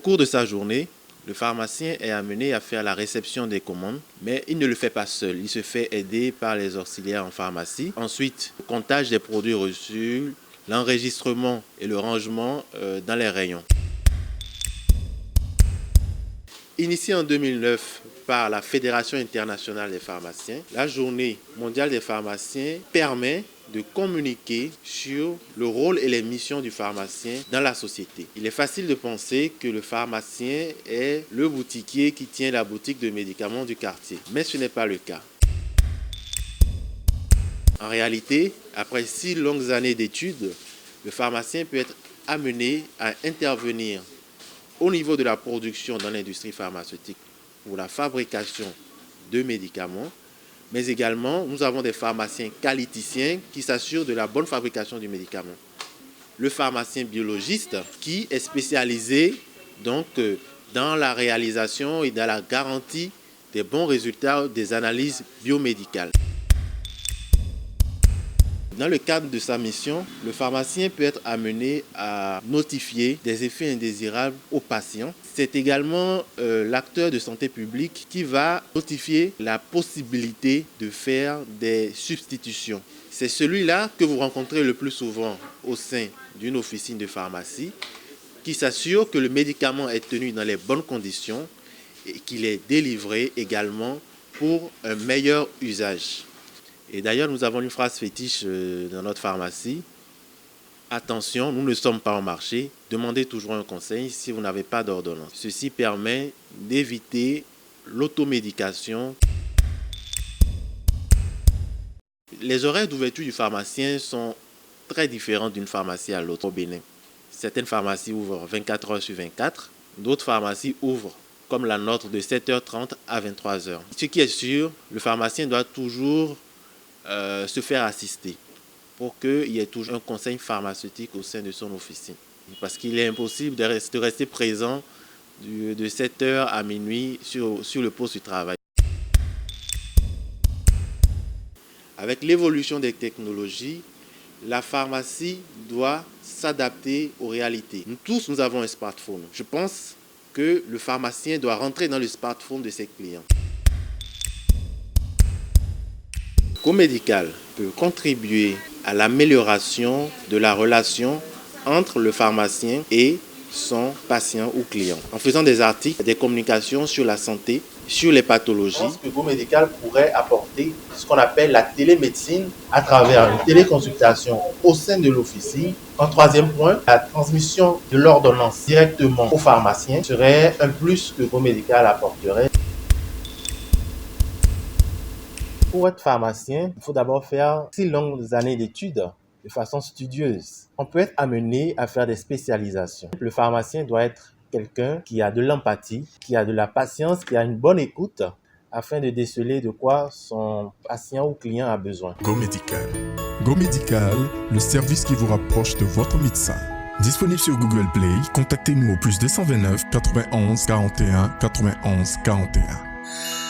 cours de sa journée, le pharmacien est amené à faire la réception des commandes, mais il ne le fait pas seul. Il se fait aider par les auxiliaires en pharmacie. Ensuite, le comptage des produits reçus, l'enregistrement et le rangement dans les rayons. Initié en 2009 par la Fédération internationale des pharmaciens, la Journée mondiale des pharmaciens permet de communiquer sur le rôle et les missions du pharmacien dans la société. Il est facile de penser que le pharmacien est le boutiquier qui tient la boutique de médicaments du quartier, mais ce n'est pas le cas. En réalité, après 6 longues années d'études, le pharmacien peut être amené à intervenir au niveau de la production dans l'industrie pharmaceutique pour la fabrication de médicaments, mais également nous avons des pharmaciens qualiticiens qui s'assurent de la bonne fabrication du médicament. Le pharmacien biologiste qui est spécialisé donc dans la réalisation et dans la garantie des bons résultats des analyses biomédicales. Dans le cadre de sa mission, le pharmacien peut être amené à notifier des effets indésirables aux patients. C'est également l'acteur de santé publique qui va notifier la possibilité de faire des substitutions. C'est celui-là que vous rencontrez le plus souvent au sein d'une officine de pharmacie qui s'assure que le médicament est tenu dans les bonnes conditions et qu'il est délivré également pour un meilleur usage. Et d'ailleurs, nous avons une phrase fétiche dans notre pharmacie. Attention, nous ne sommes pas au marché. Demandez toujours un conseil si vous n'avez pas d'ordonnance. Ceci permet d'éviter l'automédication. Les horaires d'ouverture du pharmacien sont très différents d'une pharmacie à l'autre au Bénin. Certaines pharmacies ouvrent 24 heures sur 24. D'autres pharmacies ouvrent comme la nôtre de 7h30 à 23h. Ce qui est sûr, le pharmacien doit toujours se faire assister pour qu'il y ait toujours un conseil pharmaceutique au sein de son officine. Parce qu'il est impossible de rester présent de 7h à minuit sur le poste du travail. Avec l'évolution des technologies, la pharmacie doit s'adapter aux réalités. Nous tous, nous avons un smartphone. Je pense que le pharmacien doit rentrer dans le smartphone de ses clients. GoMédical peut contribuer à l'amélioration de la relation entre le pharmacien et son patient ou client en faisant des articles, des communications sur la santé, sur les pathologies. Je pense que GoMédical pourrait apporter ce qu'on appelle la télémédecine à travers une téléconsultation au sein de l'officine. En troisième point, la transmission de l'ordonnance directement au pharmacien serait un plus que GoMédical apporterait. Pour être pharmacien, il faut d'abord faire 6 longues années d'études de façon studieuse. On peut être amené à faire des spécialisations. Le pharmacien doit être quelqu'un qui a de l'empathie, qui a de la patience, qui a une bonne écoute afin de déceler de quoi son patient ou client a besoin. GoMédical. GoMédical, le service qui vous rapproche de votre médecin. Disponible sur Google Play, contactez-nous au +229 91 41 91 41.